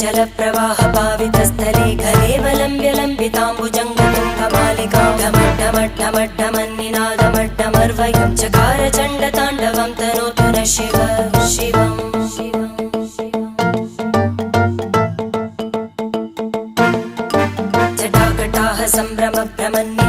जलप्रवाह पावितस्थले कलेवलम्ब्य लम्बिताम्बुजङ्गतुङ्गमालिकां ढमड्ढमड्ढमड्ढमन्निनादमड्ढमर्वयं चकार चण्डताण्डवं तनोतु न शिव शिवम् जटाकटाः सम्भ्रमभ्रमन्नि